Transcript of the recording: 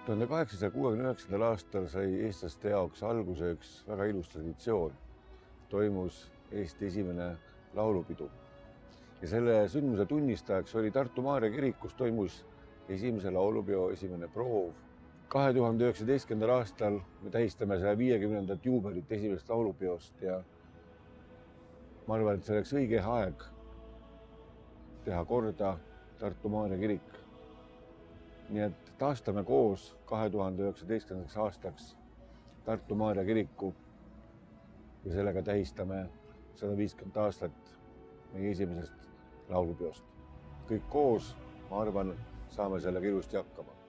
1869. aastal sai eestlaste jaoks alguse üks väga ilus traditsioon. Toimus Eesti esimene laulupidu. Ja selle sündmuse tunnistajaks oli Tartu Maarja kirik, kus toimus esimese laulupeo esimene proov. 2019. aastal me tähistame 150. juubelit esimesest laulupeost ja ma arvan, et see oleks õige aeg teha korda Tartu Maarja kirik. Nii et taastame koos 2019. aastaks Tartu Maarja kiriku ja sellega tähistame 150 aastat meie esimesest laulupeost. Kõik koos, ma arvan, saame sellega ilusti hakkama.